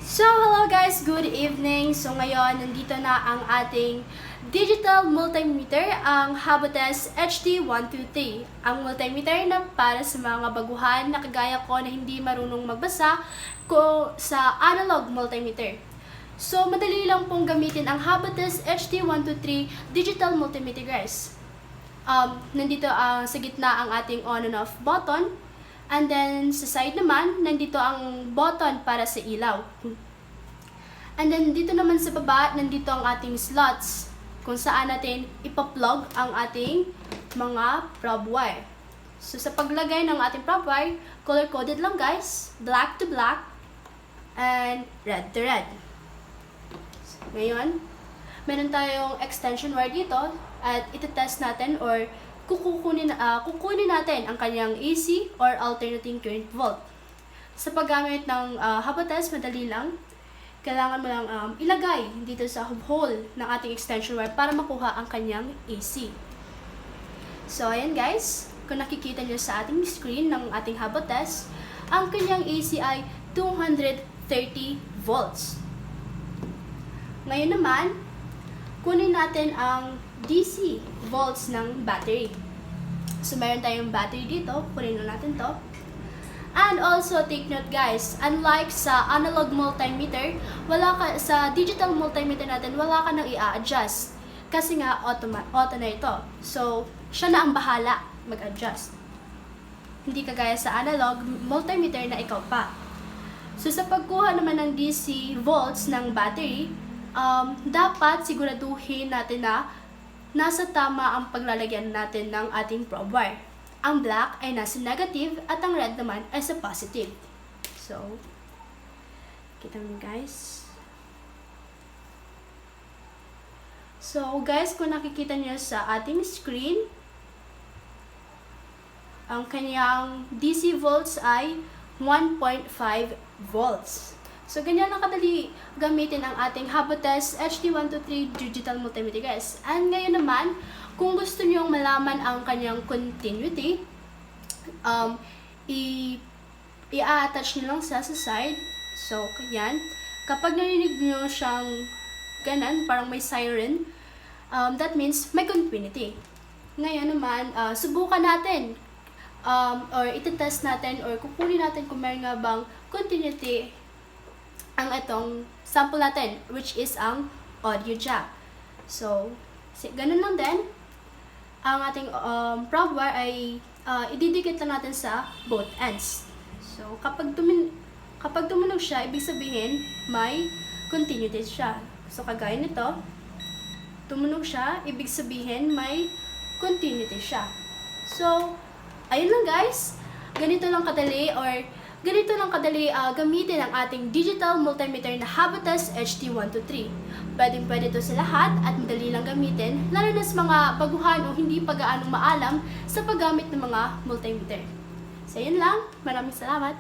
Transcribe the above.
So, hello guys! Good evening! So, ngayon, nandito na ang ating digital multimeter, ang Habotes HD123. Ang multimeter na para sa mga baguhan na kagaya ko na hindi marunong magbasa sa analog multimeter. So, madali lang pong gamitin ang Habotes HD123 digital multimeter, guys. Nandito sa gitna ang ating on and off button. And then, sa side naman, nandito ang button para sa ilaw. And then, dito naman sa baba, nandito ang ating slots kung saan natin ipa-plug ang ating mga prob wire. So, sa paglagay ng ating prob wire, color-coded lang guys. Black to black and red to red. So, ngayon, meron tayong extension wire dito at itetest natin or kukunin natin ang kanyang AC or alternating current volt. Sa paggamit ng Habotes, madali lang. Kailangan mo lang ilagay dito sa hole ng ating extension wire para makuha ang kanyang AC. So, ayan guys. Kung nakikita nyo sa ating screen ng ating Habotes, ang kanyang AC ay 230 volts. Ngayon naman, kunin natin ang DC volts ng battery. So, mayroon tayong battery dito. Kunin na natin to. And also, take note guys, unlike sa analog multimeter, sa digital multimeter natin, wala ka nang i-adjust. Kasi nga, auto na ito. So, siya na ang bahala mag-adjust. Hindi kagaya sa analog multimeter na ikaw pa. So, sa pagkuha naman ng DC volts ng battery, dapat siguraduhin natin na nasa tama ang paglalagyan natin ng ating probe wire. Ang black ay nasa negative at ang red naman ay sa positive. So, kita mo guys. So guys, kung nakikita niyo sa ating screen, ang kanyang DC volts ay 1.5 volts. So, ganyan lang kadali gamitin ang ating Habotes HD123 digital multimeter guys. And ngayon naman, kung gusto niyo malaman ang kanyang continuity, i-attach niyo lang sa side. So, yan. Kapag narinig niyo siyang ganan, parang may siren, that means may continuity. Ngayon naman, subukan natin or itetest natin or kukunin natin kung meron nga bang continuity ang itong sample natin, which is ang audio jack. So, ganun lang din. Ang ating probe wire ay ididikit lang natin sa both ends. So, kapag tumunog siya, ibig sabihin may continuity siya. So, kagaya nito, tumunog siya, ibig sabihin may continuity siya. So, ayun lang guys. Ganito lang kadali gamitin ang ating digital multimeter na Habotes HD123. Pwede ito sa lahat at madali lang gamitin, lalo na sa mga baguhan o hindi pa gaanong maalam sa paggamit ng mga multimeter. So, yun lang. Maraming salamat.